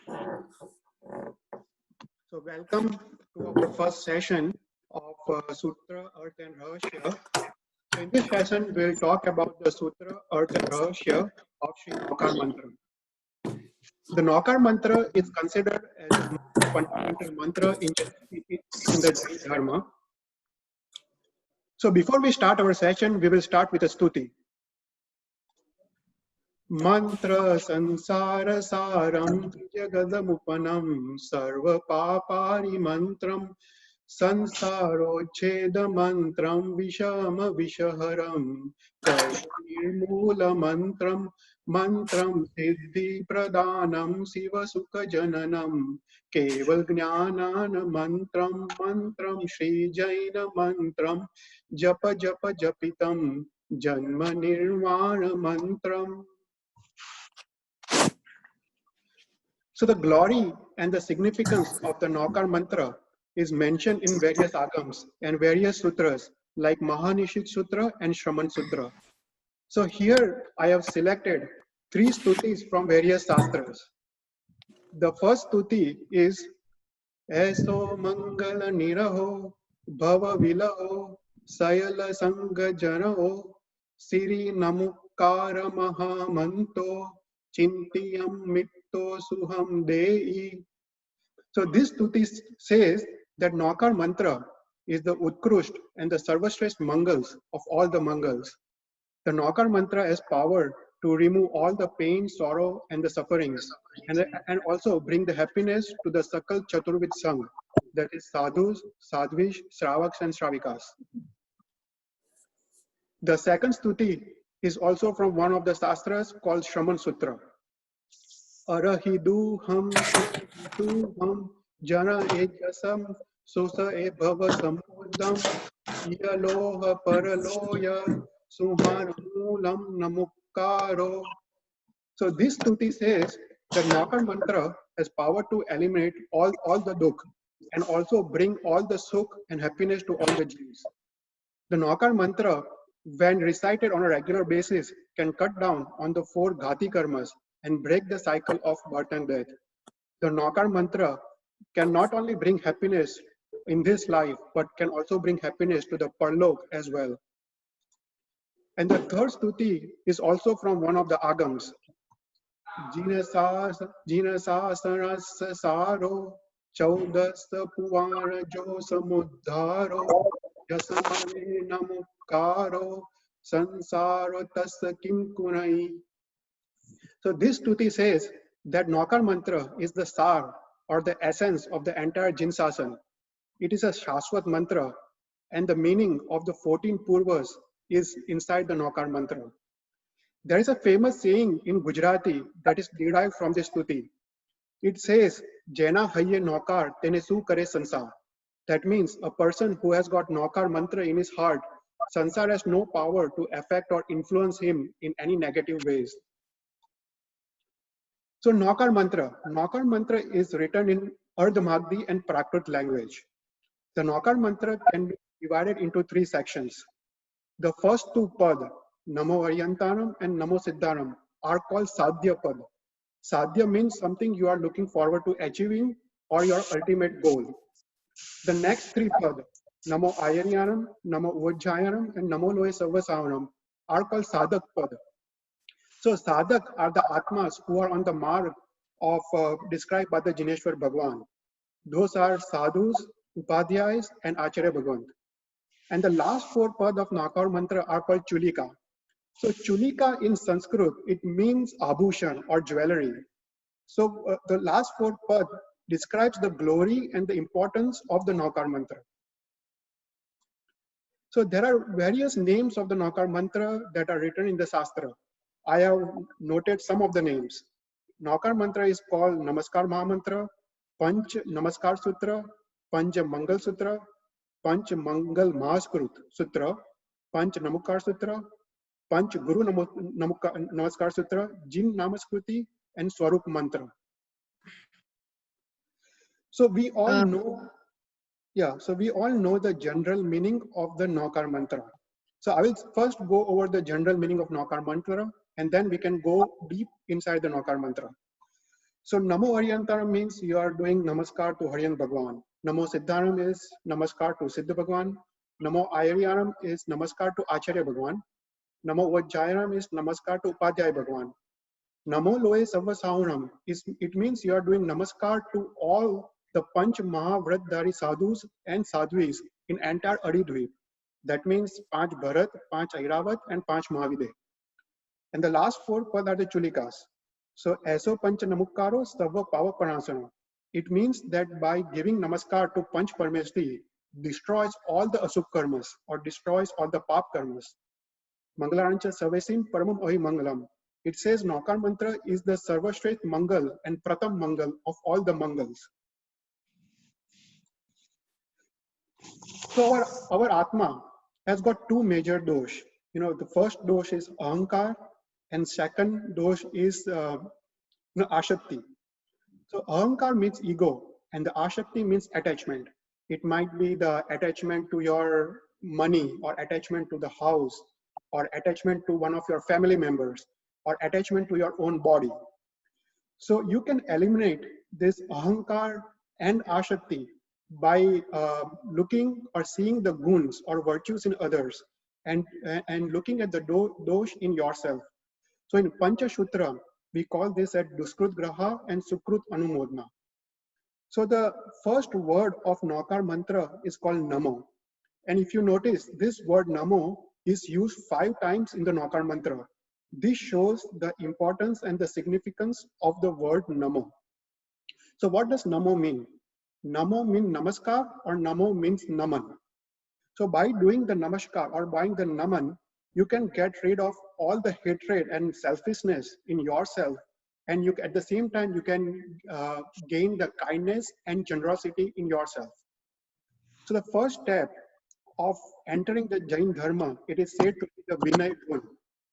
So welcome to our first session of Sutra Arth and Rahasya. So in this session, we'll talk about the Sutra Arth and Rahasya of Sri Navakara Mantra. The Navakara Mantra is considered as the most fundamental mantra in the Jaina Dharma. So before we start our session, we will start with a stuti. Mantra sansara saram jagadamupanam sarva papari mantram sansarocheda mantram vishama vishaharam karnirmula mantram mantram siddhi pradanam siva sukha jananam keval jnanana mantram mantram shri jaina mantram japa japa japitam janma nirvana mantram. So the glory and the significance of the Navakara Mantra is mentioned in various agams and various sutras like Mahanishit Sutra and Shraman Sutra. So here I have selected 3 stutis from various sastras. The first stuti is Eso Mangala Niraho Bhava Vilaho Sayala Sanga Janaho Siri Namokara Mahamanto Chintiyam Mitto Suham Dei. So this stuti says that Navakara Mantra is the Utkrusht and the Sarvashrest Mangals of all the Mangals. The Navakara Mantra has power to remove all the pain, sorrow, and the sufferings, and also bring the happiness to the Sakal Chaturvid Sangh, that is Sadhus, Sadhvish, Shravaks, and Shravikas. The second stuti is also from one of the sastras called Shraman Sutra. Arahiduham Suham Jana Ejasam Susa E Bhava Samudam Yaloha Paraloya Suhan Mulam Namokaro. So this stuti says that Navakara Mantra has power to eliminate all the dukh and also bring all the sukh and happiness to all the Jews. The Navakara Mantra, when recited on a regular basis, can cut down on the 4 gathi karmas and break the cycle of birth and death. The Navakara Mantra can not only bring happiness in this life, but can also bring happiness to the Parlok as well. And the third stuti is also from one of the agams. Jina sasaras saro chaudasa puvara jo samudharo yasamane namokaro sansaro tassa kim kunai. So this stuti says that Navakara Mantra is the sar or the essence of the entire Jinsasan. It is a Shashwat Mantra, and the meaning of the 14 Purvas is inside the Navakara Mantra. There is a famous saying in Gujarati that is derived from this stuti. It says, Jaina haye Navakar tene su kare sansar. That means a person who has got Navakara Mantra in his heart, sansar has no power to affect or influence him in any negative ways. So Navakara Mantra is written in Ardha Magdi and Prakrit language. The Navakara Mantra can be divided into 3 sections. The first 2 pad, Namo Aryantanam and Namo Siddhanam, are called Sadhya pad. Sadhya means something you are looking forward to achieving or your ultimate goal. The next 3 pad, Namo Ayanyanam, Namo Upajjhayanam, and Namo Loe Sarvasavanam, are called Sadhak pad. So sadhak are the atmas who are on the mark of described by the Jineshwar Bhagwan. Those are sadhus, upajjhayas, and acharya Bhagwan. And the last 4 pads of Navakara Mantra are called Chulika. So Chulika in Sanskrit, it means abhushan or jewelry. So the last 4 pads describes the glory and the importance of the Navakara Mantra. So there are various names of the Navakara Mantra that are written in the Shastra. I have noted some of the names. Navakara Mantra is called Namaskar Mantra, Panch Namaskar Sutra, Panch Mangal Sutra, Panch Mangal Mahaskrut Sutra, Panch Namokar Sutra, Panch Guru Namaskar Sutra, Jin Namaskruti, and Swarup Mantra. So we all know, the general meaning of the Navakara Mantra. So I will first go over the general meaning of Navakara Mantra, and then we can go deep inside the Navakara Mantra. So Namo Ariyantaram means you are doing Namaskar to Hariyan Bhagwan. Namo Siddharam is Namaskar to Siddha Bhagwan. Namo Ayariyaram is Namaskar to Acharya Bhagwan. Namo Upajjhayaram is Namaskar to upajjhaya Bhagwan. Namo Loe Sarva Sauram is, it means you are doing Namaskar to all the Panch Mahavratdhari sadhus and sadhvis in entire Aridhvip. That means Panch Bharat, Panch Airavat and Panch Mahavide. And the last four pad are the Chulikas. So Eso Panch Namokaro Sarva Pava Parasana. It means that by giving Namaskar to Panch Parmeshti destroys all the Asuk karmas or destroys all the Pap karmas. Mangalancha Savesim Paramam Ahi Mangalam. It says Navkar Mantra is the Sarvashret Mangal and Pratham Mangal of all the Mangals. So our Atma has got two major dosh. You know, the first dosh is Ahankar and second dosh is Ashakti. So Ahankar means ego and the Ashakti means attachment. It might be the attachment to your money or attachment to the house or attachment to one of your family members or attachment to your own body. So you can eliminate this Ahankar and Ashakti by looking or seeing the guns or virtues in others and looking at the dosh in yourself. So in Pancha Sutra, we call this as Duskrut Graha and Sukrut Anumodna. So the first word of Navakara Mantra is called Namo. And if you notice, this word Namo is used 5 times in the Navakara Mantra. This shows the importance and the significance of the word Namo. So what does Namo mean? Namo means Namaskar or Namo means Naman. So by doing the Namaskar or by the Naman, you can get rid of all the hatred and selfishness in yourself. And you, at the same time, you can gain the kindness and generosity in yourself. So the first step of entering the Jain Dharma, it is said to be the Vinay Gun,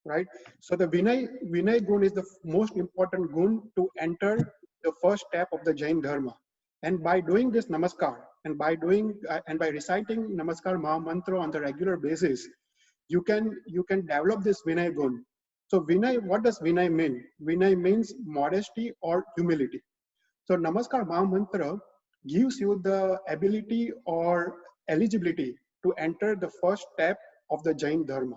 right? So the Vinay Gun is the most important gun to enter the first step of the Jain Dharma. And by doing this Namaskar and by reciting Namaskar Maha Mantra on the regular basis, you can develop this Vinay Gun. So Vinay, what does Vinay mean? Vinay means modesty or humility. So Namaskar Maha Mantra gives you the ability or eligibility to enter the first step of the Jain Dharma.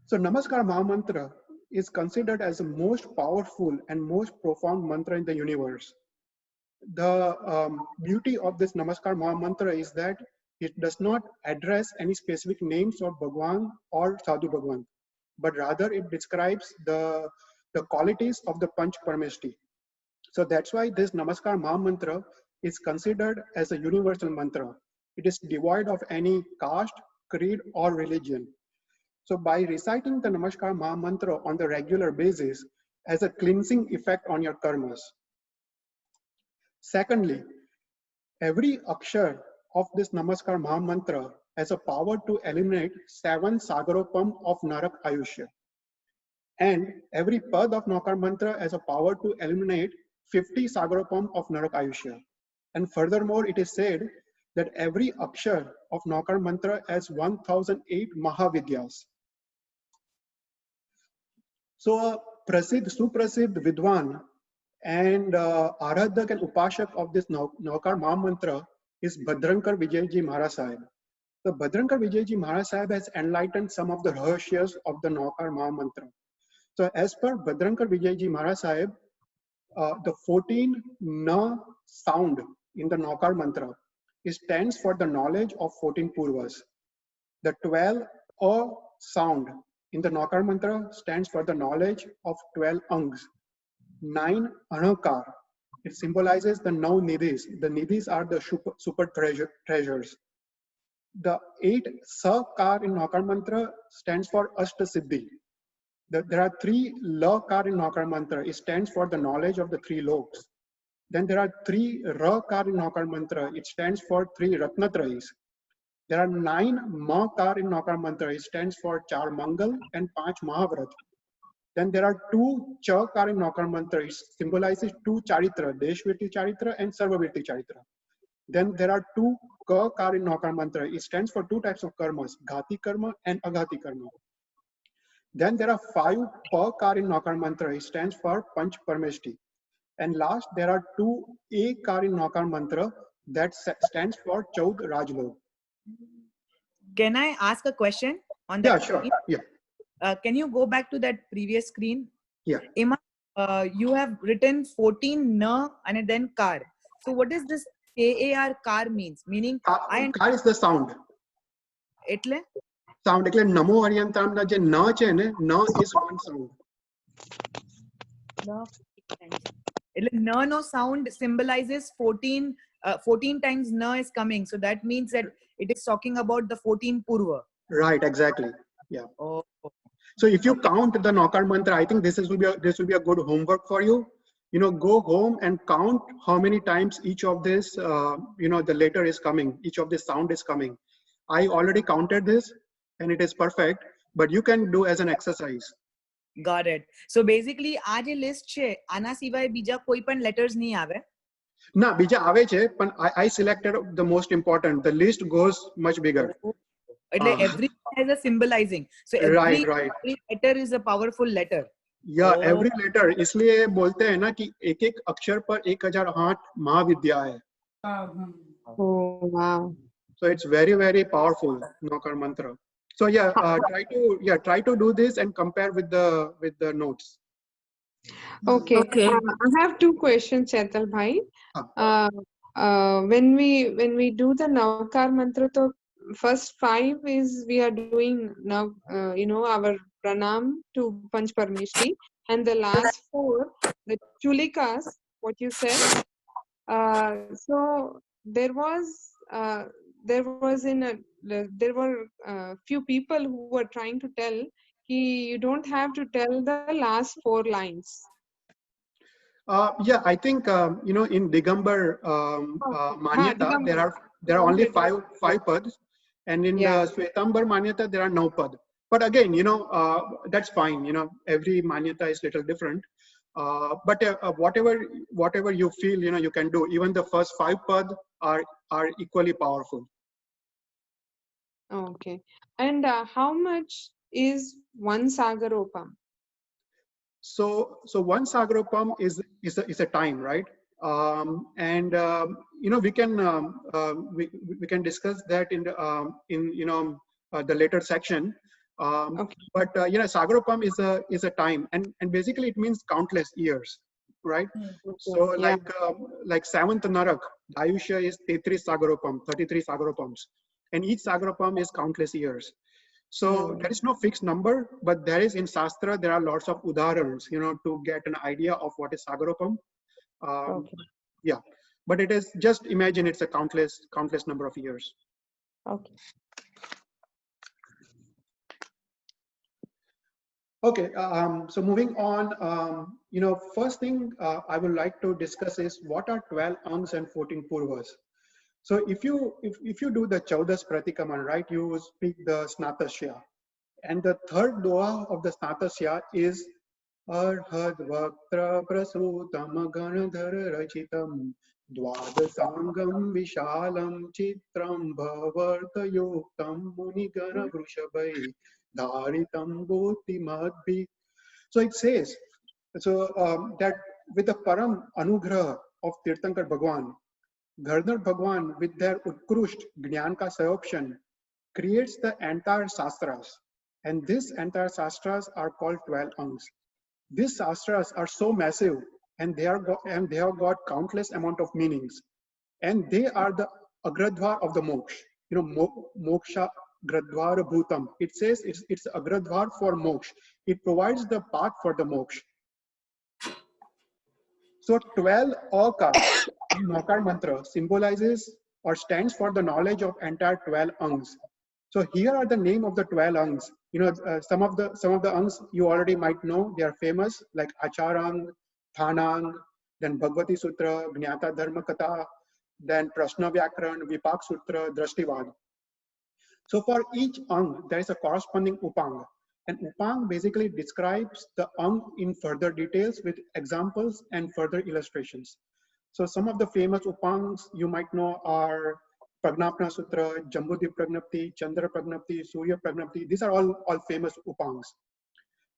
So Namaskar Maha Mantra is considered as the most powerful and most profound mantra in the universe. The beauty of this Namaskar Maha Mantra is that it does not address any specific names of Bhagwan or Sadhu Bhagwan, but rather it describes the qualities of the Panch Parmeshti. So that's why this Namaskar Maha Mantra is considered as a universal mantra. It is devoid of any caste, creed, or religion. So by reciting the Namaskar Maha Mantra on the regular basis, has a cleansing effect on your karmas. Secondly, every akshar of this Namaskar Maha Mantra has a power to eliminate 7 sagaropam of Narak Ayushya. And every pad of Navakara Mantra has a power to eliminate 50 sagaropam of Narak Ayushya. And furthermore, it is said that every akshar of Navakara Mantra has 1008 Mahavidyas. So a Suprasid Vidwan and Aradhak and Upashak of this Navakara Maha Mantra is Bhadrankar Vijayji Maharaj Sahib. The Bhadrankar Vijayji Maharaj Sahib has enlightened some of the Rahasyas of the Navakara Maha Mantra. So as per Bhadrankar Vijayji Maharaj Sahib, the 14 Na sound in the Navakara Mantra stands for the knowledge of 14 Purvas. The 12 A sound in the Navakara Mantra stands for the knowledge of 12 Angs. 9 Anakar, it symbolizes the 9 Nidhis. The Nidhis are the super treasures. The 8 Sakar in Navakara Mantra stands for Ashta Siddhi. There are 3 Lakar in Navakara Mantra. It stands for the knowledge of the 3 loks. Then there are 3 Rakar in Navakara Mantra. It stands for 3 Ratnatrayis. There are 9 Makar in Navakara Mantra. It stands for 4 Mangal and 5 Mahavrat. Then there are 2 Chakar in Navakara Mantra. It symbolizes 2 Charitra, Deshvirti Charitra and Sarvavirti Charitra. Then there are 2 Kakar in Navakara Mantra. It stands for 2 types of karmas, Gathi Karma and Agathi Karma. Then there are 5 per kar in Navakara Mantra. It stands for Panch Parmeshti. And last, there are 2 A kar in Navakara Mantra that stands for Chaud Rajlok. Can I ask a question on Yeah, that? sure. Yeah. Can you go back to that previous screen? Yeah. Emma, you have written 14 na and then kar. So what is this KAR kar means? Meaning, Kar is the sound. એટલે Sound એટલે નમો અરિયંતામના જે ન છે ને ન is one sound. એટલે na no sound symbolizes 14 14 times na is coming, so that means that it is talking about the 14 purva. Right, exactly. Yeah. Oh. So if you count the Navakara Mantra, I think this will be a good homework for you. You know, go home and count how many times each of this the letter is coming, each of this sound is coming. I already counted this and it is perfect, but you can do as an exercise. Got it. So basically આ જે list છે આના સિવાય બીજા કોઈ પણ letters નહીં આવે? ના, બીજા આવે છે, પણ I selected the most important. The list goes much bigger. એટલે every has a symbolizing. So every letter is a powerful letter. Yeah, every letter. इसलिए बोलते हैं ना कि एक-एक अक्षर पर 1008 महाविद्या है. Oh, wow. So it's very, very powerful, Navakara Mantra. So yeah, try to do this and compare with the notes. Okay. I have 2 questions, Chetal bhai. When we do the Navakar Mantra, so first 5 is we are doing our pranam to Panch Parmeshti, and the last 4, the chulikas, what you said. So there were few people who were trying to tell you don't have to tell the last 4 lines. Yeah, I think in Digambar Manyata there are only 5 pads, and in the Svetambar Manyata there are no pad. But again, that's fine. Every Manyata is little different. But whatever you feel, you can do. Even the first 5 pad are equally powerful. Okay. And how much is one Sagaropam? So one Sagaropam is a time, right? We can discuss that in the later section. Okay. But Sagaropam is a time, and basically it means countless years, right? So like 7th Narak, Ayushya is 33 Sagaropams, and each Sagaropam is countless years. So there is no fixed number, but there is in Shastra, there are lots of udaharans, to get an idea of what is Sagaropam. Yeah, but it is just imagine it's a countless number of years. Okay. Okay, so moving on, first thing I would like to discuss is what are 12 angs and 14 purvas. So if you do the Chaudas Pratikaman, right, you speak the Snatasya, and the third doha of the Snatasya is Arhat Vaktra Prasutam Ganadhar Rachitam Dwadasangam Vishalam Chitram Bhavarta Yuktam Munigana Vrushabhai Dharitam Bhuti Madhvi. So it says, that with the Param Anugraha of Tirthankar Bhagwan, Gardner Bhagwan with their Utkrusht Gyan Ka Sayopshan creates the entire Shastras, and these entire Shastras are called 12 angs. These Shastras are so massive, and they have got countless amount of meanings, and they are the agradhvar of the moksha. Moksha Gradhvara Bhutam. It says it's agradhvar for moksha. It provides the path for the moksha. So 12 Akar in Navakara Mantra symbolizes or stands for the knowledge of entire 12 angs. So here are the name of the 12 angs. Some of the angs you already might know. They are famous, like Acharang, Thanang, then Bhagavati Sutra, Jnata Dharma Katha, then Prashna Vyakaran, Vipak Sutra, Drashtivad. So for each ang, there is a corresponding upang. And upang basically describes the ang in further details with examples and further illustrations. So some of the famous upangs you might know are Pragnapna Sutra, Jambudip Pragnapti, Chandra Pragnapti, Surya Pragnapti. These are all famous upangs.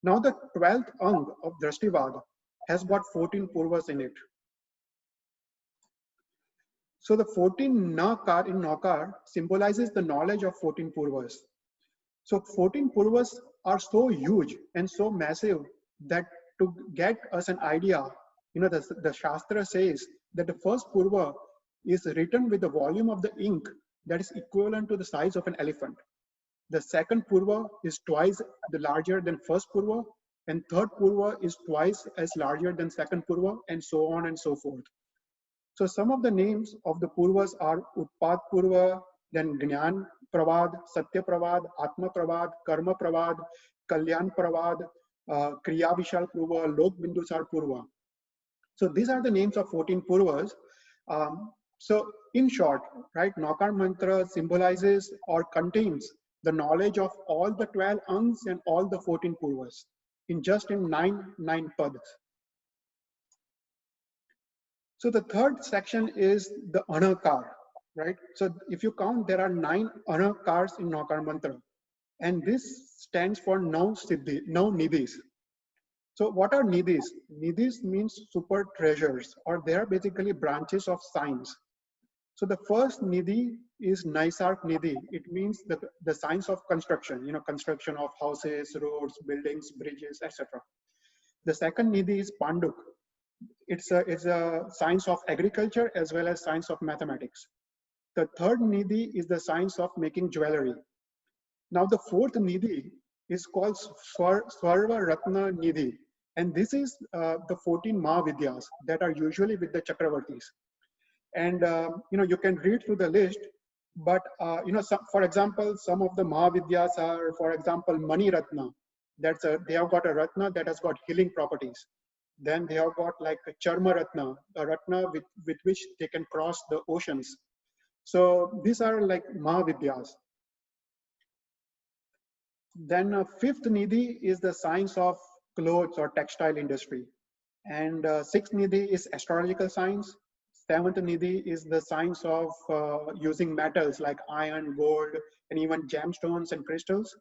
Now the 12th ang of Drashtivad has got 14 purvas in it. So the 14 Nakar in Navakar symbolizes the knowledge of 14 purvas. So 14 purvas are so huge and so massive that to get us an idea, the Shastra says that the first purva is written with the volume of the ink that is equivalent to the size of an elephant. The second purva is twice the larger than first purva, and third purva is twice as larger than second purva, and so on and so forth. So some of the names of the purvas are Utpad Purva, then Gnan Pravad, Satya Pravad, Atma Pravad, Karma Pravad, Kalyan Pravad, Kriya Vishal Purva, Lok Bindusar Purva. So these are the names of 14 purvas. So in short, right, Navakara Mantra symbolizes or contains the knowledge of all the 12 angs and all the 14 purvas in nine pads. So the third section is the anakar, right? So if you count, there are 9 anakars in Navakara Mantra, and this stands for no nidhis. So what are nidhis? Nidhis means super treasures, or they are basically branches of science. So the first nidhi is Naisarg Nidhi. It means the science of construction, construction of houses, roads, buildings, bridges, etc. The second nidhi is Panduk. It's a science of agriculture as well as science of mathematics. The third nidhi is the science of making jewelry. Now the fourth nidhi is called Swarva Ratna Nidhi, and this is the 14 Mahavidyas that are usually with the Chakravartis. And you can read through the list, but for example, some of the Mahavidyas are, for example, Mani Ratna. They have got a Ratna that has got healing properties. Then they have got like a Charma Ratna, a Ratna with which they can cross the oceans. So these are like Mahavidyas. Then fifth nidhi is the science of clothes or textile industry. And sixth nidhi is astrological science. Seventh nidhi is the science of using metals like iron, gold, and even gemstones and crystals.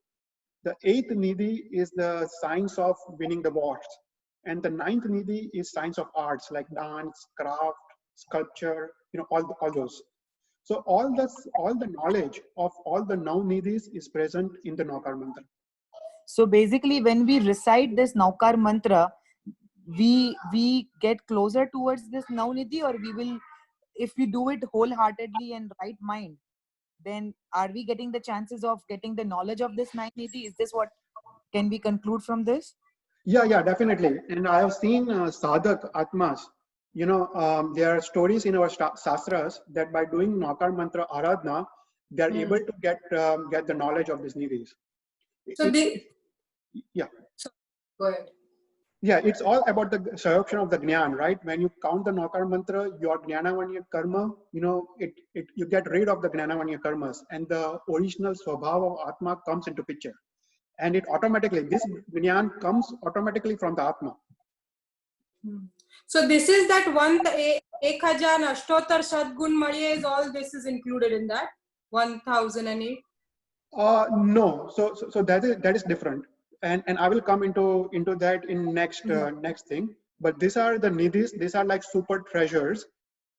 The eighth nidhi is the science of winning the wars. And the ninth nidhi is science of arts like dance, craft, sculpture, all those. So all the knowledge of all the now nidhis is present in the Navakara Mantra. So basically, when we recite this Navakar Mantra, we get closer towards this Navnidhi, or we will, if we do it wholeheartedly and right mind, then are we getting the chances of getting the knowledge of this Navnidhi? Is this what can we conclude from this? Yeah, definitely. And I have seen sadhak atmas. There are stories in our sastras that by doing Navakara Mantra Aradhana, they are able to get the knowledge of these nidhis. So yeah. Go ahead. Yeah, it's all about the corruption of the Jnana, right? When you count the Navakara Mantra, your Jnanavanya karma, you get rid of the Jnanavanya karmas, and the original Swabhava of Atma comes into picture. And it automatically, this Jnana comes automatically from the Atma. So this is that 1000 Ashtotar Sadgun Mariya, is all this is included in that 1008? No, so that is different. And I will come into that in next thing. But these are the nidhis. These are like super treasures.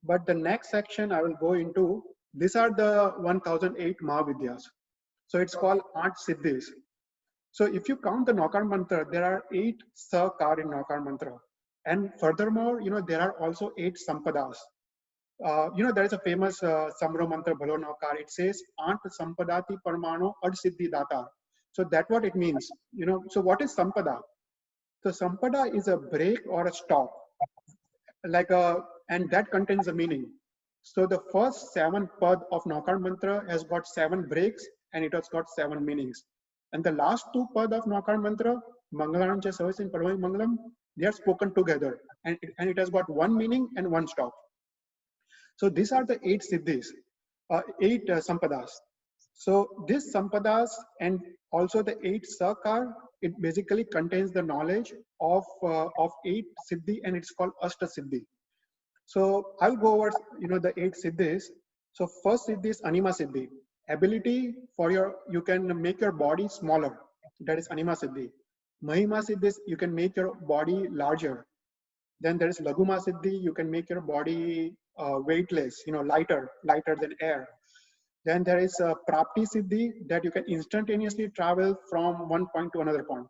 But the next section I will go into. These are the 1008 Mahavidyas. So it's called 8 Siddhis. So if you count the Navakara Mantra, there are 8 Sakar in Navakara Mantra, and furthermore, there are also 8 Sampadas. There is a famous Samro Mantra Bhalo Navakar. It says 8 Sampadati Parmano Ad Siddhi Datar. So that's what it means. So what is Sampada? So Sampada is a break or a stop, and that contains a meaning. So the first 7 pad of Navakara Mantra has got 7 breaks, and it has got 7 meanings. And the last 2 pad of Navakara Mantra, Mangalancha Service and Paramai Mangalam, they are spoken together, and it has got 1 meaning and 1 stop. So these are the 8 Siddhis, 8 Sampadas. So this Sampadas and also the 8 Sakar, it basically contains the knowledge of 8 Siddhi, and it's called Ashta Siddhi. So I'll go over the 8 Siddhis. So first Siddhi is Anima Siddhi, ability for you can make your body smaller. That is Anima Siddhi. Mahima Siddhis, you can make your body larger. Then there is Laguma Siddhi, you can make your body weightless, lighter than air. Then there is Prapti Siddhi, that you can instantaneously travel from one point to another point.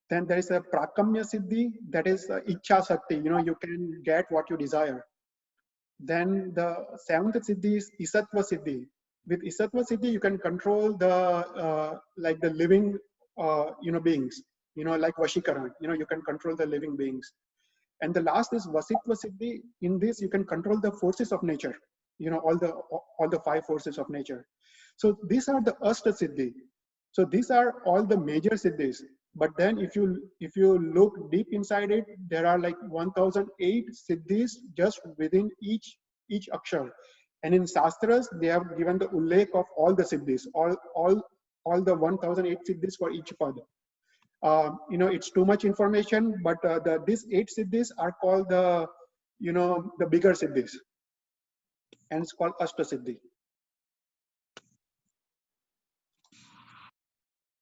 Then there is a Prakamya Siddhi, that is Ichha Sakti, you can get what you desire. Then the seventh Siddhi is Isatva Siddhi. With Isatva Siddhi, you can control the like the living beings, like Vashikaran, you can control the living beings. And the last is Vasitva Siddhi. In this, you can control the forces of nature, all the five forces of nature. So these are the Ashta Siddhi. So these are all the major Siddhis. But then if you look deep inside it, there are like 1008 Siddhis just within each akshar. And in Shastras, they have given the ullekh of all the Siddhis, all the 1008 Siddhis for each pad. It's too much information, but these 8 Siddhis are called the bigger Siddhis, and it's called Ashta Siddhi.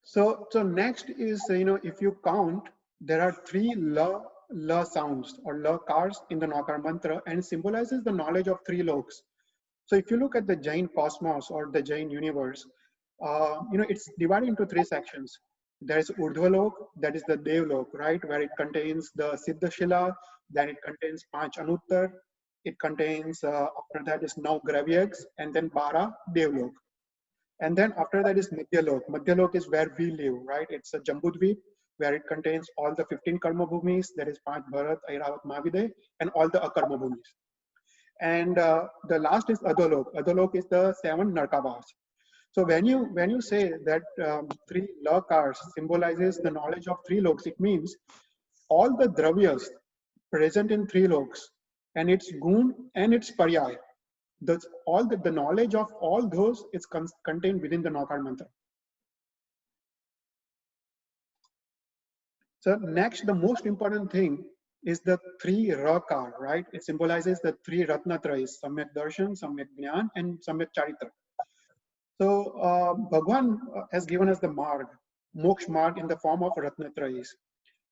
So next is, if you count, there are 3 la sounds or la cars in the Navakara Mantra, and it symbolizes the knowledge of 3 loks. So if you look at the Jain cosmos or the Jain universe, it's divided into 3 sections. There is Urdhvalok, that is the Devlok, right, where it contains the Siddhashila, then it contains Panch Anuttar, it contains, after that is 9 Gravyaks, and then 12 Devlok. And then after that is Madhyalok. Madhyalok is where we live, right? It's a Jambudvip, where it contains all the 15 Karma Bhumis, that is Panch Bharat, Airavat, Mavideh, and all the Akarma Bhumis. And the last is Adolok. Adolok is the 7 Narkavas. So when you say that 3 lakars symbolizes the knowledge of 3 loks, it means all the dravyas present in 3 loks and its gun and its paryay. The knowledge of all those is contained within the Navakara Mantra. So next, the most important thing is the 3 rakar, right? It symbolizes the 3 ratnatrayas, Samyak Darshan, Samyak Jnana, and Samyak Charitra. So Bhagwan has given us the marg, moksha marg, in the form of ratnatrayas.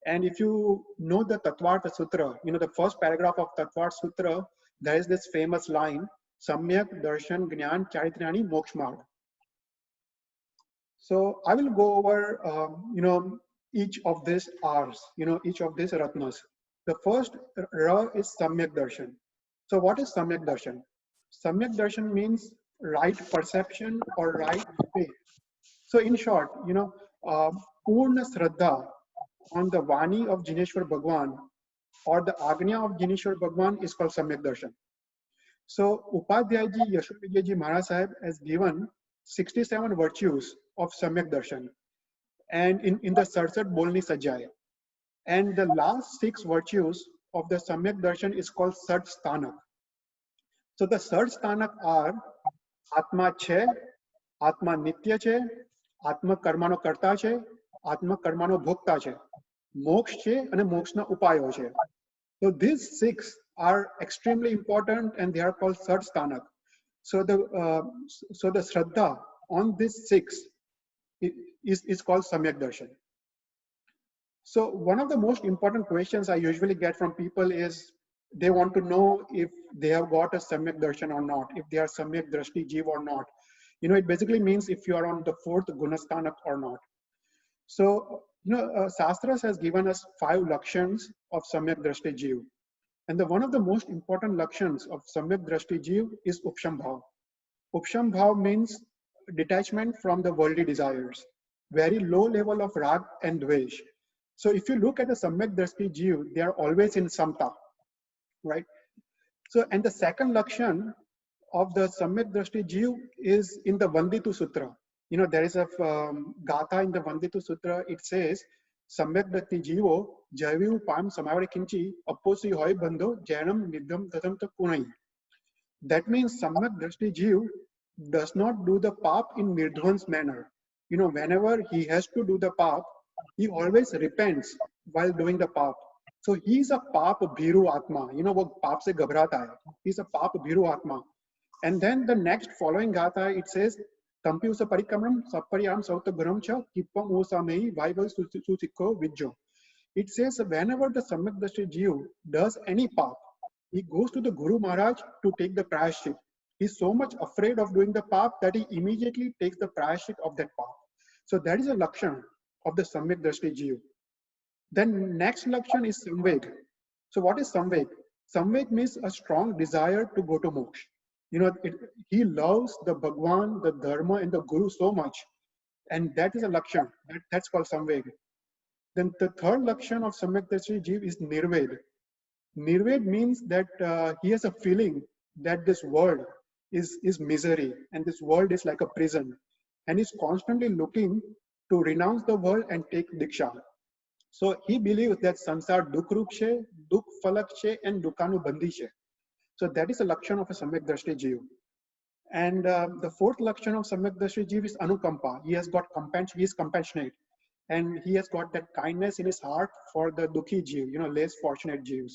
And if you know the Tattvartha Sutra, the first paragraph of Tattvartha Sutra, there is this famous line, Samyak Darshan Jnana Charitrani Moksha marg. So I will go over, each of these R's, each of these ratnas. The first Ra is Samyak Darshan. So what is Samyak Darshan? Samyak Darshan means right perception or right faith. So in short, Purna Shraddha on the Vani of Jineshwar Bhagwan or the Agnya of Jineshwar Bhagwan is called Samyak Darshan. So Upajjhayaji Yashobhyaji Maharaj Sahib has given 67 virtues of Samyak Darshan, and in the Sarsat Bolni Sajjaya. And the last 6 virtues of the Samyak Darshan is called Sat Sthanak. So the Sat Sthanak are Atma Che, Atma Nitya Che, Atma Karmano Karta Che, Atma Karmano Bhokta Che, Moksha Che, and Moksha Upayo Che. So these 6 are extremely important and they are called Sat Sthanak. So the Shraddha on these 6 is called Samyak Darshan. So one of the most important questions I usually get from people is they want to know if they have got a Samyak Darshan or not, if they are Samyak Drashti Jeev or not. It basically means if you are on the 4th Gunastanak or not. So, Shastras has given us 5 lakshans of Samyak Drashti Jeev. And one of the most important lakshans of Samyak Drashti Jeev is Upshambhav. Upshambhav means detachment from the worldly desires, very low level of rag and dvesh. So if you look at the Samyak Drashti Jeev, they are always in samta, right? So, and the second lakshan of the Samyak Drashti Jeev is in the Vanditu Sutra. There is a gatha in the Vanditu Sutra. It says, Samyak Drashti Jeevo, Jaiviu Pam Samavare Kinchi, Apposi Hoi Bandho, Jainam Nidham Tatam Punai. That means Samyak Drashti Jeev does not do the pap in Nirdhvan's manner. Whenever he has to do the pap, he always repents while doing the pap. So he's a pap bhiru atma. वो पाप से घबराता है. He's a pap bhiru atma. And then the next following gatha, it says, Tampi usa parikamram sapparyam sauta guram cha kipam usamehi vaival susikko vidjo. It says whenever the Samyak Drishti Jiva does any path, he goes to the Guru Maharaj to take the prayashchit. He's so much afraid of doing the path that he immediately takes the prayashchit of that path. So that is a lakshan of the Samyak Drishti Jiva. Then next lakshan is samveg. So what is samveg? Samveg means a strong desire to go to moksha. He loves the Bhagwan, the Dharma, and the Guru so much, and that is a lakshan. That's called samveg. Then the third lakshan of Samyak Drishti Jiva is nirved. Nirved means that he has a feeling that this world is misery and this world is like a prison, and he's constantly looking to renounce the world and take diksha. So he believes that sansar dukh rup che, dukh falak che, and dukkanu bandi che. So that is a lakshan of a Samyak Drishti Jiva. And the fourth lakshan of Samyak Drishti Jiva is anukampa. He has got compassion, he is compassionate, and he has got that kindness in his heart for the dukhi jiv, less fortunate jivs.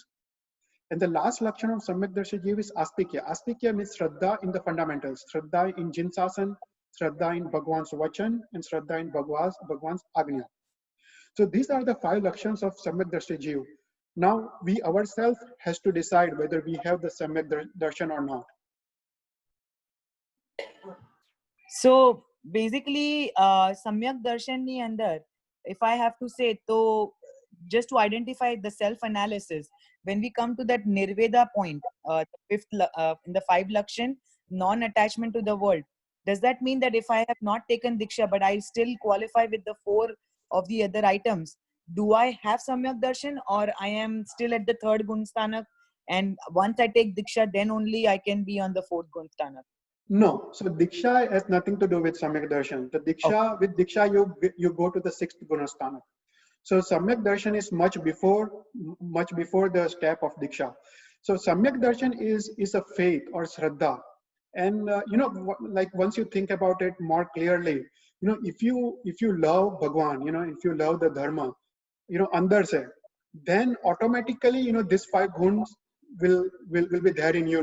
And the last lakshan of Samyak Drishti Jiva is astikya. Astikya means shraddha in the fundamentals, shraddha in jinsasan, shraddha in Bhagwan's vachan, and shraddha in Bhagwan's agnya. So these are the 5 lakshans of Samyak Drishti Jiva. Now we ourselves has to decide whether we have the Samyak Darshan or not. So basically, Samyak Darshan ni andar, if I have to say, to just to identify the self-analysis, when we come to that Nirveda point, the fifth in the 5 lakshan, non-attachment to the world, does that mean that if I have not taken Diksha, but I still qualify with the 4 of the other items, do I have Samyak Darshan, or I am still at the 3rd Gunstanak, and once I take Diksha, then only I can be on the 4th Gunstanak? No, so Diksha has nothing to do with Samyak Darshan. The Diksha, okay. With Diksha, you go to the 6th Gunastana. So Samyak Darshan is much before the step of Diksha. So Samyak Darshan is a faith or Shraddha. And like once you think about it more clearly, if you love Bhagwan, if you love the Dharma, andar se, then automatically, these 5 guns will be there in you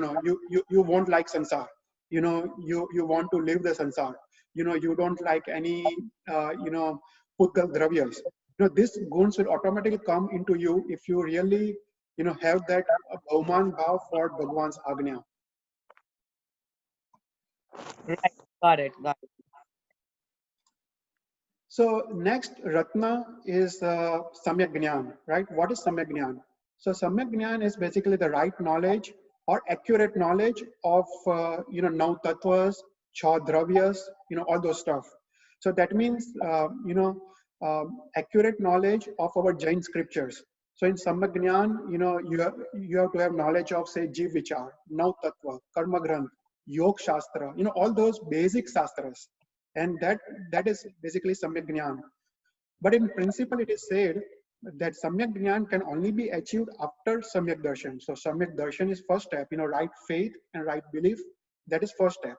won't like sansar. You want to live the sansar. You don't like any putkal dravyas. These guns will automatically come into you if you really have that bhauman bhav for Bhagwan's agnya. Right, got it. So next Ratna is Samyak Jnana, right? What is Samyak Jnana? So Samyak Jnana is basically the right knowledge or accurate knowledge of Nau Tattvas, Chha Dravyas, all those stuff. So that means accurate knowledge of our Jain scriptures. So in Samyak Jnana, you have to have knowledge of, say, Jiv Vichar, Nau Tattva, Karma Granth, Yog Shastra, all those basic shastras. And that is basically Samyak Jnana. But in principle, it is said that Samyak Jnana can only be achieved after Samyak Darshan. So Samyak Darshan is first step, right faith and right belief, that is first step.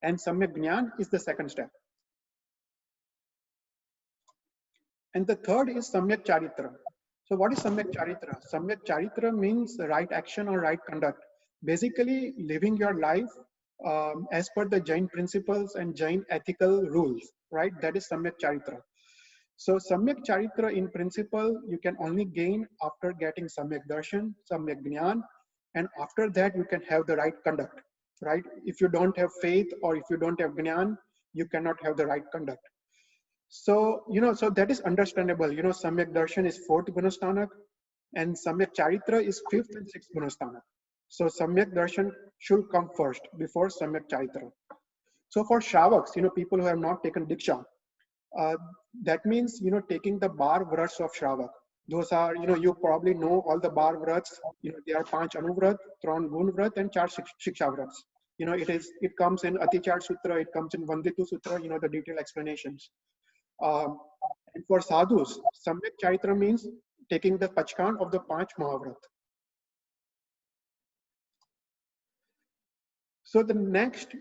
And Samyak Jnana is the second step. And the third is Samyak Charitra. So what is Samyak Charitra? Samyak Charitra means right action or right conduct. Basically living your life as per the Jain principles and Jain ethical rules, right? That is Samyak Charitra. So Samyak Charitra in principle, you can only gain after getting Samyak Darshan, Samyak Jnana, and after that you can have the right conduct, right? If you don't have faith or if you don't have Jnana, you cannot have the right conduct. So, so that is understandable. Samyak Darshan is 4th Gunastanak and Samyak Charitra is 5th and 6th Gunastanak. So Samyak Darshan should come first before Samyak Charitra. So for Shravaks, people who have not taken Diksha, that means, taking the bar vrats of Shravak. Those are, you probably know all the bar vrats. There are 5 Anuvrat, 3 Gun Vrat, and 4 Shiksha Vrats. It comes in Atichar Sutra, it comes in Vanditu Sutra, the detailed explanations. And for sadhus, Samyak Charitra means taking the Pachkan of the 5 Mahavrat. So the next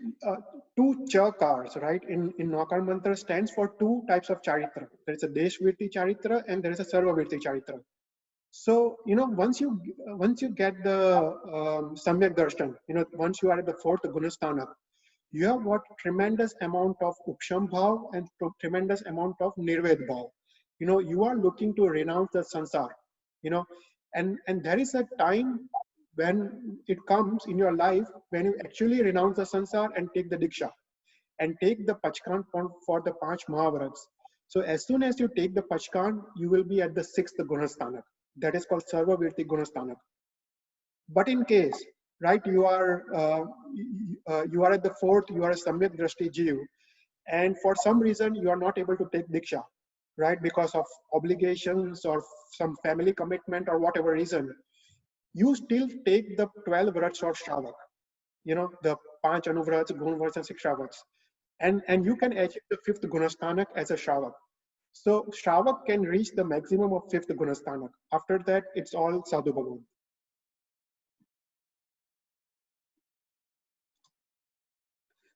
2 chakars, right, in Navakara Mantra stands for 2 types of charitra. There is a Deshvirti Charitra and there is a Sarvavirti Charitra. So, once you get the Samyak Darshan, once you are at the 4th Gunastana, you have got tremendous amount of upsham bhav and tremendous amount of nirved bhav. You know, you are looking to renounce the sansar, you know, and there is a time when it comes in your life when you actually renounce the sansar and take the diksha and take the pachkan for the Panch Mahavrats. So as soon as you take the pachkan, you will be at the 6th Gunasthanak. That is called Sarva Virti Gunasthanak. But in case, right, you are at the 4th, you are a Samyak Drashti Jiv, and for some reason you are not able to take Diksha, right, because of obligations or some family commitment or whatever reason, you still take the 12 Vrats or Shravak, you know, the Panch Anuvrats, Gunvrats and 6 Shravaks. And you can achieve the 5th Gunasthanak as a Shravak. So Shravak can reach the maximum of 5th Gunasthanak. After that, it's all Sadhu Bhagavan.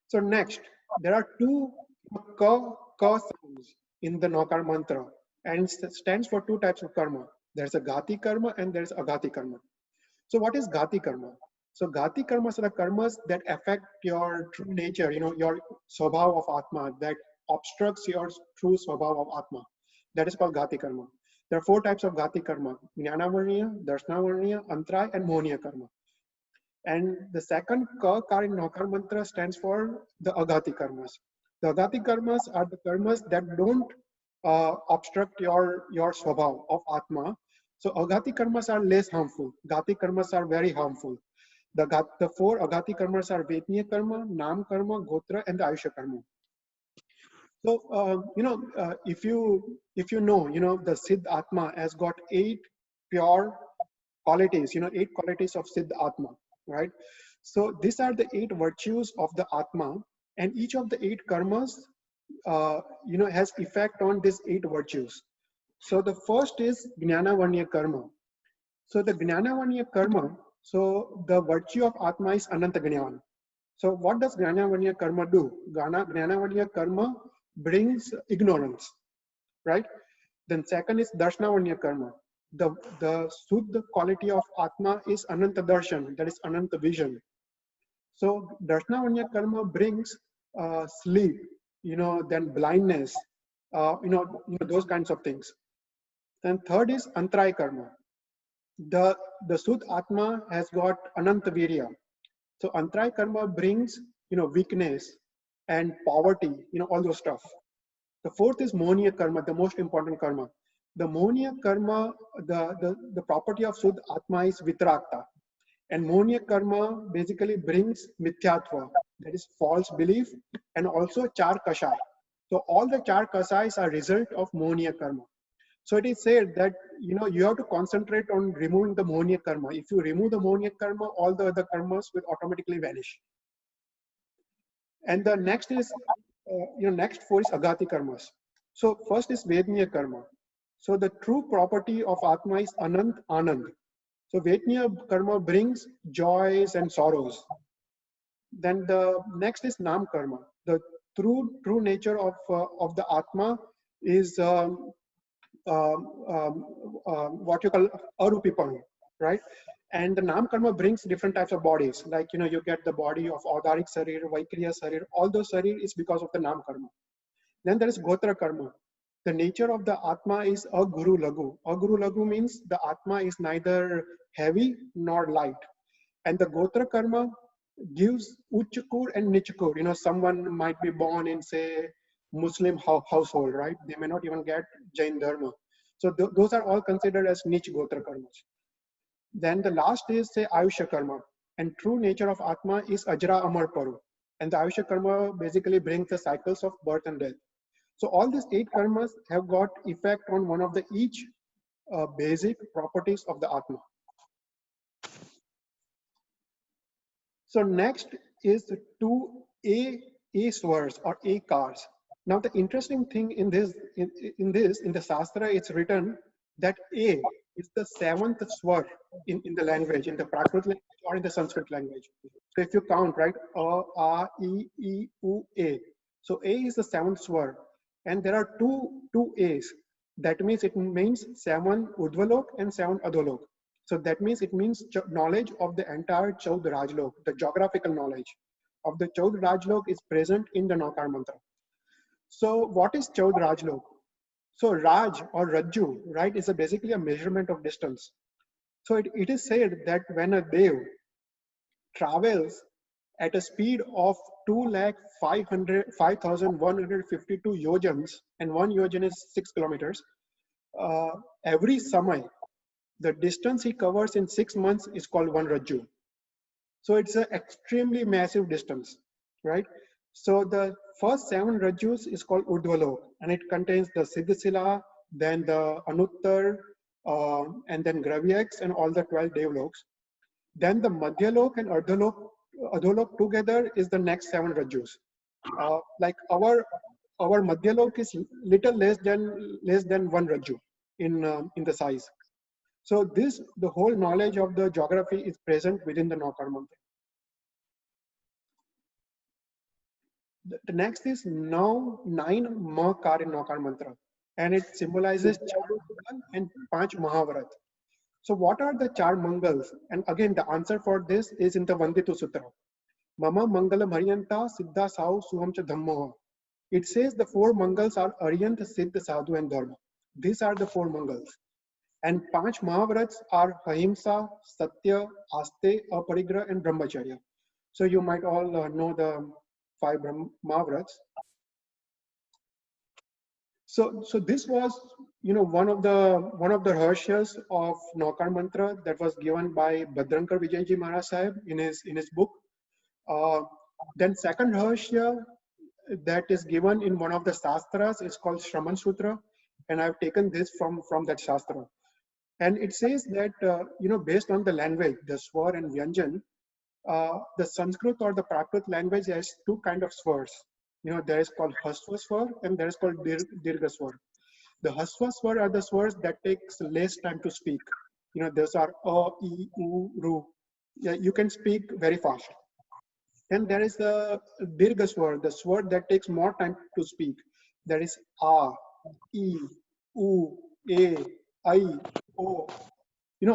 So next, there are two ka sounds in the Navakara Mantra, and it stands for two types of karma. There's a gathi karma and there's agathi karma. So what is gathi karma? So gathi karmas are the karmas that affect your true nature, you know, your swabhav of Atma, that obstructs your true swabhav of Atma. That is called gathi karma. There are 4 types of gathi karma: Jnanavarniya, Darshanavarniya, Antray, and Mohniya karma. And the second ka in Navakara Mantra stands for the agati karmas. The agati karmas are the karmas that don't obstruct your swabhav of Atma. So agati karmas are less harmful. Gati karmas are very harmful. The 4 agati karmas are Vetniya karma, Nam karma, Gotra, and the Ayusha karma. So if you know, the Siddh Atma has got 8 pure qualities. 8 qualities of Siddh Atma, right? So these are the 8 virtues of the Atma, and each of the 8 karmas, has effect on these 8 virtues. So the first is Jnanavarniya karma. So the Jnanavarniya karma, so the virtue of Atma is Ananta Jnana. So what does Jnanavarniya karma do? Jnanavarniya karma brings ignorance, right? Then second is Darshanavarniya karma. The Suddha quality of Atma is Ananta Darshan, that is Ananta vision. So Darshanavarniya karma brings sleep, then blindness, those kinds of things. Then third is Antray karma. The Suddha Atma has got Ananta Virya. So Antray karma brings, weakness and poverty, all those stuff. The fourth is Mohniya karma, the most important karma. The Mohniya karma, the property of Suddha Atma is Vitrakta. And Mohniya karma basically brings Mithyatva, that is false belief, and also Char Kashai. So all the Char Kashais are result of Mohniya karma. So it is said that, you have to concentrate on removing the Mohniya karma. If you remove the Mohniya karma, all the other karmas will automatically vanish. And the next is, next 4 is Agati karmas. So first is Vedniya karma. So the true property of Atma is Anand Anand. So Vedniya karma brings joys and sorrows. Then the next is Nam karma. The true nature of the Atma is what you call Arupipang, right? And the Nam karma brings different types of bodies. Like, you get the body of Audharik Sarir, Vaikriya Sarir. All those Sarir is because of the Nam karma. Then there is Gotra karma. The nature of the Atma is Aguru Lagu. Aguru Lagu means the Atma is neither heavy nor light. And the Gotra karma gives Uchakur and Nichakur. Someone might be born in, say, Muslim household, right? They may not even get Jain Dharma. So those are all considered as Nich Gotra karmas. Then the last is, say, Ayusha karma. And true nature of Atma is Ajra Amar Paru. And the Ayusha karma basically brings the cycles of birth and death. So all these 8 karmas have got effect on one of the each basic properties of the Atma. So next is 2 A swars or A cars. Now the interesting thing in the Shastra, it's written that A is the 7th swar in the language, in the Prakrit language or in the Sanskrit language. So if you count, right, A, A, E, E, U, A. So A is the 7th swar. And there are two A's. That means it means 7 Udvalok and 7 Adolok. So that means it means knowledge of the entire Chaud Rajlok, the geographical knowledge of the Chaud Rajlok is present in the Navakara Mantra. So what is Chaud Rajlok? So Raj or Rajju, right, is basically a measurement of distance. So it is said that when a Dev travels at a speed of 2,552 yojans, and 1 yojan is 6 kilometers, every samay, the distance he covers in 6 months is called 1 Rajju. So it's an extremely massive distance, right? So the first 7 Rajjus is called Urdhvalok, and it contains the Siddhasila, then the Anuttar, and then Gravyaks, and all the 12 Devloks. Then the Madhyalok and Adholok together is the next 7 Rajjus. Like our Madhyalok is little less than 1 Rajju in the size. So the whole knowledge of the geography is present within the Navakara Mantra. The next is now 9 Mahakar in Navakara Mantra, and it symbolizes Char Mangal and Panch Mahavrat. So what are the Char Mangals? And again, the answer for this is in the Vanditu Sutra. Mama Mangalam Haryanta Siddha Sau Suham Cha Dhammoha. It says the 4 Mangals are Aryant, Siddha, Sadhu, and Dharma. These are the 4 Mangals. And Panch Mahavrats are Ahimsa, Satya, Aste, Aparigraha, and Brahmacharya. So you might all know the 5 Mahavrats. So this was, one of the Rahasyas of Navakara Mantra that was given by Bhadrankar Vijayji Maharaj Sahib in his book. Then second Rahasya that is given in one of the Shastras is called Shraman Sutra, and I've taken this from that Shastra. And it says that, based on the language, the Swar and Vyanjan, the Sanskrit or the Prakrit language has 2 kind of swars. There is called Hasva Swar and there is called Dirgha Swar. The Hasva Swar are the swars that takes less time to speak. Those are A, I, U, Ru. Yeah, you can speak very fast. Then there is the Dirgha Swar, the swar that takes more time to speak. There is A, I, U, A, I, O.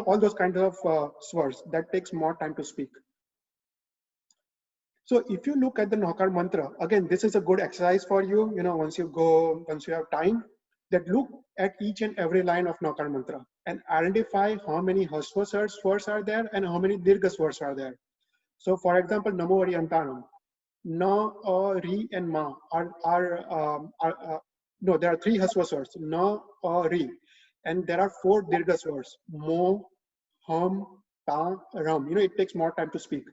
All those kinds of swars that takes more time to speak. So if you look at the Navakara Mantra, again, this is a good exercise for you, once you have time, that look at each and every line of Navakara Mantra and identify how many Hasva swars are there and how many Dirgha swars are there. So for example, Namo Ariyantanam, Na, Ri, and Ma no, there are 3 Hasva swars, Na, Ri, and there are 4 Dirgha swars, Mo, Hum, Ta, Ram. It takes more time to speak.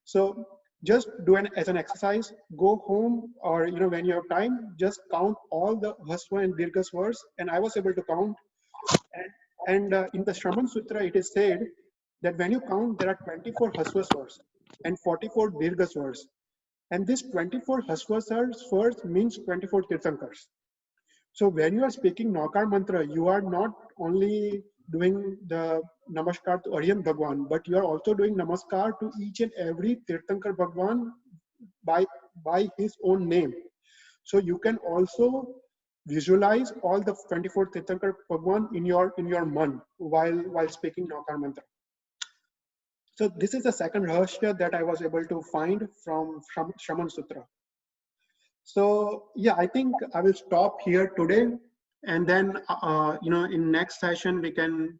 So just do as an exercise, go home or when you have time, just count all the Hasva and Dirgha swars, and I was able to count. And in the Shraman Sutra, it is said that when you count, there are 24 Hasva swars and 44 Dirgha swars. And this 24 Hasva swars means 24 Tirthankars. So when you are speaking Navakara Mantra, you are not only doing the Namaskar to Arihant Bhagwan, but you are also doing Namaskar to each and every Tirthankar Bhagwan by his own name. So you can also visualize all the 24 Tirthankar Bhagwan in your man while speaking Navakara Mantra. So this is the second Rahasya that I was able to find from Shraman Sutra. So yeah, I think I will stop here today, and then in next session we can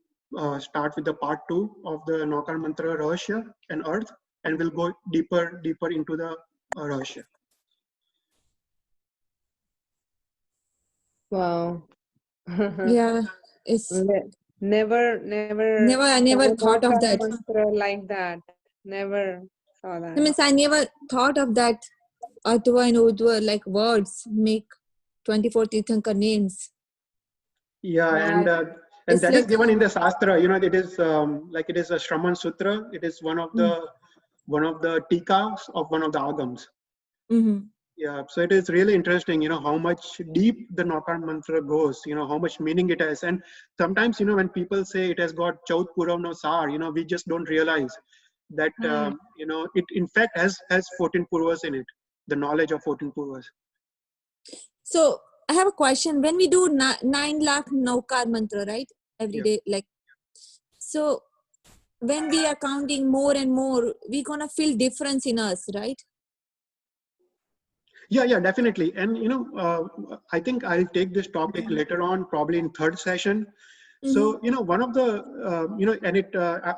start with the part 2 of the Navakara Mantra Rahasya and Earth, and we'll go deeper into the Rahasya. Wow. Yeah, it's Never I never thought of that. Mantra like that. Never saw that. I mean, I never thought of that. Atva and Udva, like words, make 24 Tirthankar names. Yeah, and It's that like, is given in the Shastra. It is it is a Shraman Sutra. It is one of the tikas of one of the agams. Yeah, so it is really interesting, how much deep the Navakara Mantra goes, how much meaning it has. And sometimes, when people say it has got Chaud Purav no Sar, we just don't realize that, it in fact has 14 Purvas in it, the knowledge of 14 Purvas. so I have a question. When we do 9 lakh Navakara Mantra, right? Every day, like, so when we are counting more and more, we're gonna feel difference in us, right? Yeah, definitely. And I think I'll take this topic later on, probably in third session. So one of the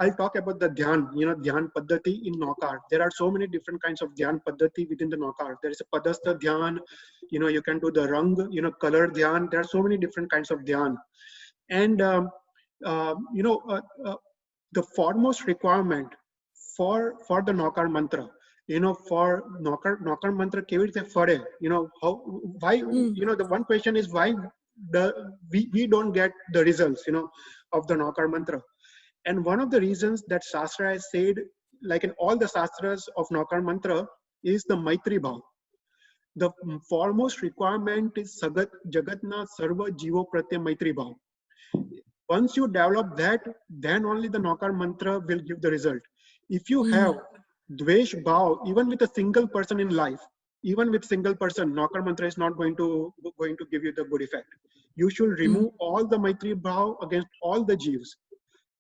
I'll talk about the dhyan, dhyan paddhati in Navakara. There are so many different kinds of dhyan paddhati within the Navakara. There is a padastha dhyan, you can do the rang, color dhyan. There are so many different kinds of dhyan. And the foremost requirement for the Navakara Mantra, for Navakara Mantra kevi rite fare, why, the one question is why we don't get the results, of the Navakara Mantra. And one of the reasons that Shastra has said, like in all the Shastras of Navakara Mantra, is the Maitri Bhav. The foremost requirement is Sagat Jagatna Sarva Jivo Pratya Maitri Bhav. Once you develop that, then only the Navakara Mantra will give the result. If you have Dvesh Bhav, even with a single person in life, even with single person, Navakara Mantra is not going to give you the good effect. You should remove all the Maitri Bhav against all the Jivs.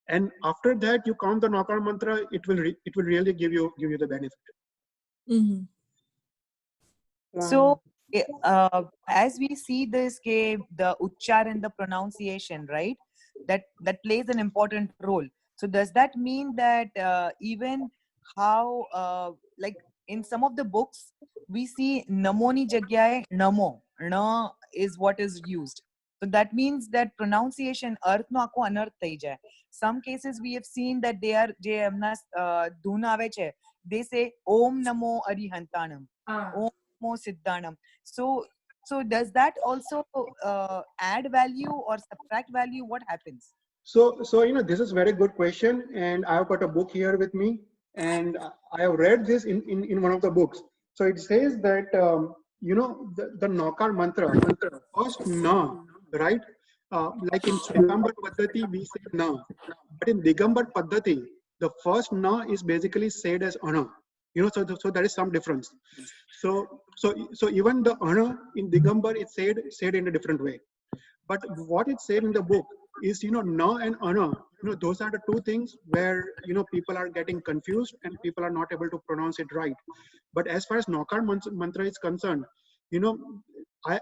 And after that, you count the Navakara Mantra, it will really give you the benefit. So as we see this, the uchchar and the pronunciation, right, that plays an important role. So does that mean that even how like in some of the books we see namoni jagyaye namo, na is what is used. So that means that pronunciation arth no આખો અનર્થ થઈ જાય. Some cases we have seen that they are જે એમના ધૂન આવે છે, they say om namo arihantanam, om namo siddhanam. So does that also add value or subtract value? What happens? So this is a very good question, and I've got a book here with me, and I have read this in one of the books. So it says that the Navakara Mantra, first na, right? Like in Srigambar Paddhati, we say na, but in Digambar Paddhati, the first na is basically said as ana. So there is some difference. So even the ana in Digambar is said in a different way. But what it said in the book is, na and ana, those are the two things where, people are getting confused and people are not able to pronounce it right. But as far as Navakara Mantra is concerned, I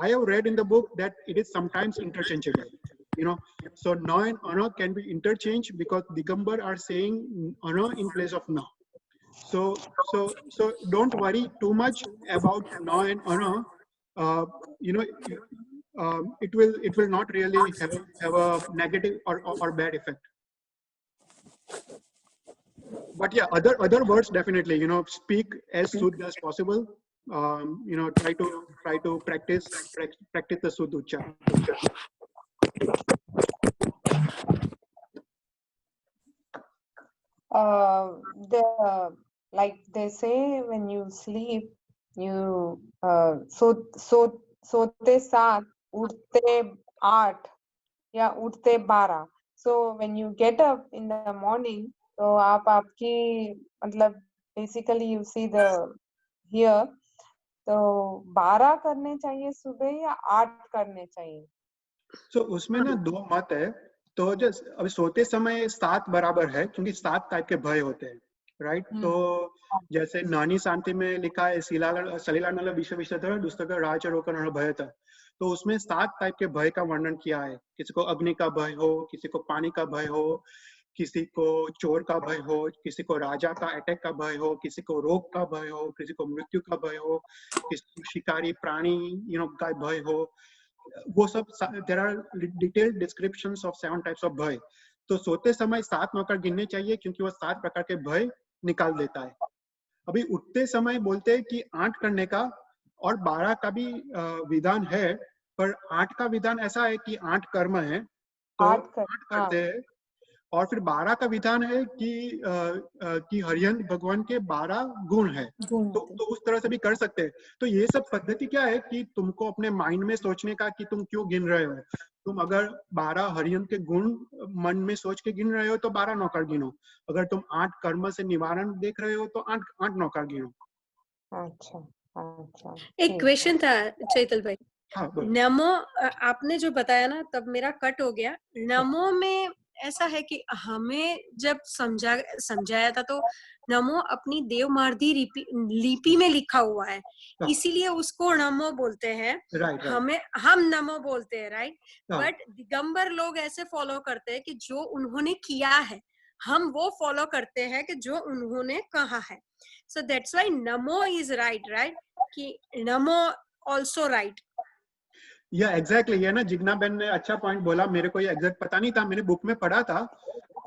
have read in the book that it is sometimes interchangeable. So na and ana can be interchanged because Digambar are saying ana in place of na. So don't worry too much about na and ana. It will not really have a negative or bad effect. But yeah, other words definitely, speak as Suddha as possible. Try to practice the Suddha Uchchar. Like they say, when you sleep, you sote saat, uठते 8, या उठते 12. So when you get up in the morning, तो आप आपकी मतलब basically you see the here, तो 12 करने चाहिए सुबह या 8 करने चाहिए? So उसमें ना दो मत है. तो अभी सोते समय 7 बराबर है, क्योंकि 7 टाइप के भय होते हैं, राइट? तो जैसे नानी शांति में लिखा है सलीलानल विश्व विश्वधर दुस्तक राजरोकन भय था. तो उसमें 7 टाइप के भय का वर्णन किया है. किसी को अग्नि का भय हो, किसी को पानी का भय हो, किसी को चोर का भय हो, किसी को राजा का अटैक का भय हो, किसी को रोग का भय हो, किसी को मृत्यु का भय हो, किसी को शिकारी प्राणी का भय हो. वो सब there are detailed descriptions of 7 types of भय. तो सोते समय 7 नौकर गिनने चाहिए, क्योंकि वो 7 प्रकार के भय निकाल देता है. अभी उठते समय बोलते हैं कि 8 करने का और 12 का भी विधान है, पर 8 का विधान ऐसा है कि 8 कर्म है, तो 8 करते हैं. और फिर 12 का विधान है कि हरिहंत भगवान के 12 गुण है, तो उस तरह से भी कर सकते हैं. तो ये सब पद्धति क्या है कि तुमको अपने माइंड में सोचने का कि तुम क्यों गिन रहे हो. तुम अगर 12 हरिहंत के गुण मन में सोच के गिन रहे हो तो 12 नौकर गिनो. अगर तुम 8 कर्म से निवारण देख रहे हो तो 8 नौकर गिनो. अच्छा. एक क्वेश्चन था चैतल भाई. हाँ, नमो आपने जो बताया ना, तब मेरा कट हो गया. नमो में ऐसा है कि हमें जब समझाया था तो नमो अपनी देवमार्गी लिपि में लिखा हुआ है, इसीलिए उसको नमो बोलते हैं। Right. हम नमो बोलते हैं, राइट। हाँ. बट दिगंबर लोग ऐसे फॉलो करते हैं कि जो उन्होंने किया है हम वो फॉलो करते हैं कि जो उन्होंने कहा है। So that's why NaMo is right कि नमो ऑल्सो राइट। या एग्जैक्टली, ये ना जिग्ना बहन ने अच्छा पॉइंट बोला, मेरे को ये एग्जैक्ट पता नहीं था, मैंने बुक में पढ़ा था,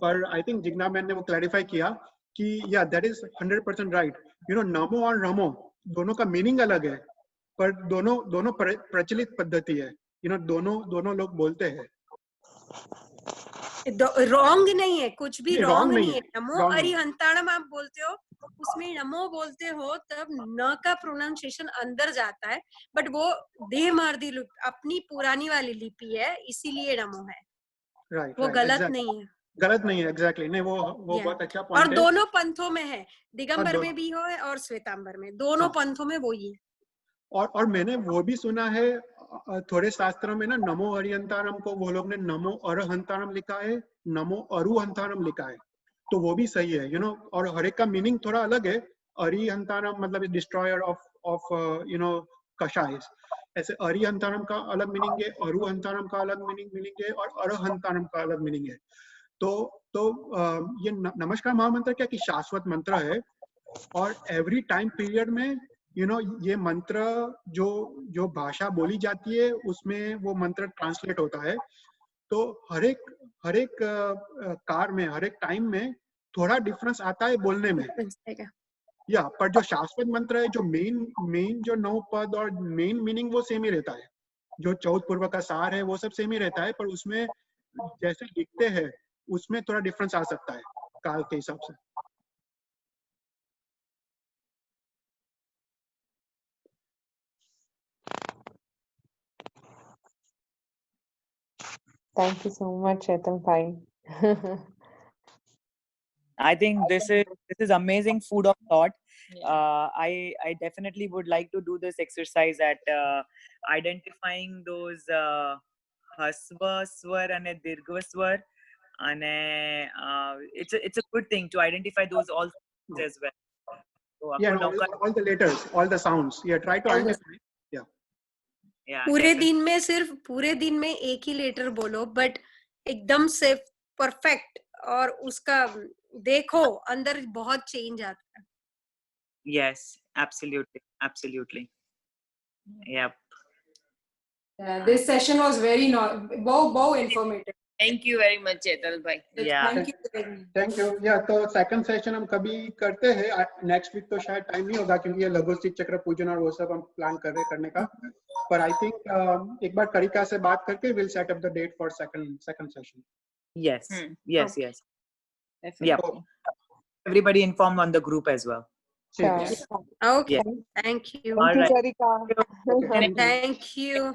पर आई थिंक जिग्ना बहन ने वो क्लैरिफाई किया कि या that is 100% right. You know, नमो और रमो दोनों का मीनिंग अलग है, पर दोनों प्रचलित पद्धति है। यू नो, दोनों लोग बोलते हैं। रॉन्ग नहीं है, कुछ भी रॉन्ग नहीं है। नमो wrong नहीं। अरिहंताणम आप बोलते हो, उसमें नमो बोलते हो तब न का प्रोनाउंसिएशन अंदर जाता है, बट वो देहमार्गी अपनी पुरानी वाली लिपि है, इसीलिए नमो है। राइट, वो गलत नहीं है। गलत नहीं है, एग्जैक्टली नहीं, वो बहुत अच्छा पॉइंट और है। दोनों पंथों में है, दिगंबर में भी हो और श्वेतांबर में, दोनों पंथों में वही है। और मैंने वो भी सुना है थोड़े शास्त्रों में ना, नमो अरिहंतारम को वो लोग ने नमो अरहंतारम लिखा है, नमो अरुहंतारम लिखा है, तो वो भी सही है। यू नो, और हर एक का मीनिंग थोड़ा अलग है। अरिहंतारम मतलब डिस्ट्रॉयर ऑफ यू नो कशायस, ऐसे अरिहंतारम का अलग मीनिंग है, अरुहंतारम का अलग मीनिंग है, और अरहंतारम का अलग मीनिंग है। तो ये नमस्कार महामंत्र क्या कि शाश्वत मंत्र है, और एवरी टाइम पीरियड में यू नो ये मंत्र जो भाषा बोली जाती है उसमें वो मंत्र ट्रांसलेट होता है। तो हर एक कार में, हर एक टाइम में थोड़ा डिफरेंस आता है बोलने में। या पर जो शाश्वत मंत्र है, जो मेन जो 9 पद और मेन मीनिंग वो सेम ही रहता है, जो 14 पूर्व का सार है वो सब सेम ही रहता है, पर उसमें जैसे लिखते हैं उसमें थोड़ा डिफरेंस आ सकता है काल के हिसाब से। Thank you so much, Chetan Bhai. I think this is amazing food of thought. I definitely would like to do this exercise at identifying those hasva swar and dirgha swar, and it's a good thing to identify those all as well. So, Yeah, all the letters, all the sounds. Yeah, try to identify. Yeah, पूरे दिन में एक ही letter बोलो, but एकदम से perfect, और उसका देखो अंदर बहुत चेंज आता है। Yes, absolutely. Yep. This session was very informative. Thank you very much, Chetal bhai. Yeah. Thank you. Yeah, तो सेकंड सेशन हम कभी करते हैं, नेक्स्ट वीक तो शायद टाइम नहीं होगा क्योंकि ये लघु सिद्ध चक्र पूजन और वो सब हम प्लान कर रहे करने का, पर आई थिंक एक बार करिका से बात करके will set up the date for second session. Yes. Definitely. Yep. Everybody informed on the group as well. Sure. Okay, Yeah. thank you. All right. Karika. Thank you.